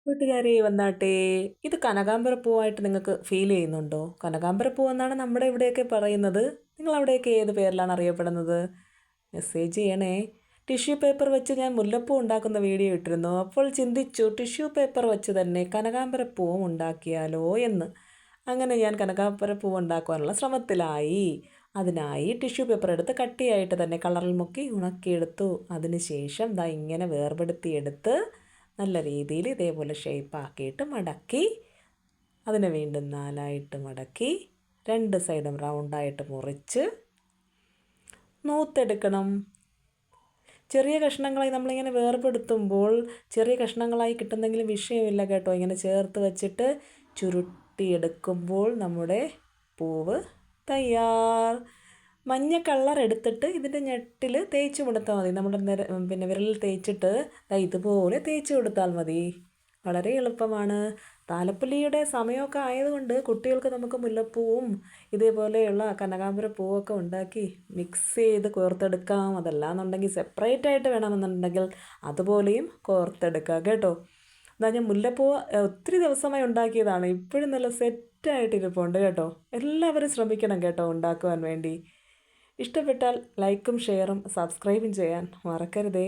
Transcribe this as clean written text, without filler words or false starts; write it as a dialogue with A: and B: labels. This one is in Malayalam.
A: കൂട്ടുകാരെ വന്നാട്ടെ. ഇത് കനകാംബര പൂവായിട്ട് നിങ്ങൾക്ക് ഫീൽ ചെയ്യുന്നുണ്ടോ? കനകാംബര പൂവെന്നാണ് നമ്മുടെ ഇവിടെയൊക്കെ പറയുന്നത്. നിങ്ങൾ അവിടെയൊക്കെ ഏത് പേരിലാണ് അറിയപ്പെടുന്നത്? മെസ്സേജ് ചെയ്യണേ. ടിഷ്യൂ പേപ്പർ വെച്ച് ഞാൻ മുല്ലപ്പൂ ഉണ്ടാക്കുന്ന വീഡിയോ ഇട്ടിരുന്നു. അപ്പോൾ ചിന്തിച്ചു ടിഷ്യൂ പേപ്പർ വെച്ച് തന്നെ കനകാംബര പൂവും ഉണ്ടാക്കിയാലോ എന്ന്. അങ്ങനെ ഞാൻ കനകാംബര പൂവ് ഉണ്ടാക്കുവാനുള്ള ശ്രമത്തിലായി. അതിനായി ടിഷ്യൂ പേപ്പർ എടുത്ത് കട്ടിയായിട്ട് തന്നെ കളറിൽ മുക്കി ഉണക്കിയെടുത്തു. അതിനുശേഷം ദാ ഇങ്ങനെ വേർപെടുത്തിയെടുത്ത് നല്ല രീതിയിൽ ഇതേപോലെ ഷേപ്പാക്കിയിട്ട് മടക്കി അതിനെ വീണ്ടും നാലായിട്ട് മടക്കി രണ്ട് സൈഡും റൗണ്ടായിട്ട് മുറിച്ച് നൂത്തെടുക്കണം. ചെറിയ കഷ്ണങ്ങളായി നമ്മളിങ്ങനെ വേർപെടുത്തുമ്പോൾ ചെറിയ കഷ്ണങ്ങളായി കിട്ടുന്നെങ്കിലും വിഷയമില്ല കേട്ടോ. ഇങ്ങനെ ചേർത്ത് വെച്ചിട്ട് ചുരുട്ടിയെടുക്കുമ്പോൾ നമ്മുടെ പൂവ് തയ്യാർ. മഞ്ഞ കളർ എടുത്തിട്ട് ഇതിൻ്റെ ഞെട്ടിൽ തേച്ച് കൊടുത്താൽ മതി. നമ്മുടെ വിരലിൽ തേച്ചിട്ട് ഇതുപോലെ തേച്ച് കൊടുത്താൽ മതി. വളരെ എളുപ്പമാണ്. താലപ്പൊലിയുടെ സമയമൊക്കെ ആയതുകൊണ്ട് കുട്ടികൾക്ക് നമുക്ക് മുല്ലപ്പൂവും ഇതേപോലെയുള്ള കനകാംബര പൂവൊക്കെ ഉണ്ടാക്കി മിക്സ് ചെയ്ത് കോർത്തെടുക്കാം. അതല്ലാന്നുണ്ടെങ്കിൽ സെപ്പറേറ്റ് ആയിട്ട് വേണമെന്നുണ്ടെങ്കിൽ അതുപോലെയും കോർത്തെടുക്കാം കേട്ടോ. എന്നാൽ ഞാൻ മുല്ലപ്പൂവ് ഒത്തിരി ദിവസമായി ഉണ്ടാക്കിയതാണ്. ഇപ്പോഴും നല്ല സെറ്റായിട്ടിരിപ്പുണ്ട് കേട്ടോ. എല്ലാവരും ശ്രമിക്കണം കേട്ടോ ഉണ്ടാക്കുവാൻ വേണ്ടി. ഇഷ്ടപ്പെട്ടാൽ ലൈക്കും ഷെയറും സബ്സ്ക്രൈബും ചെയ്യാൻ മറക്കരുതേ.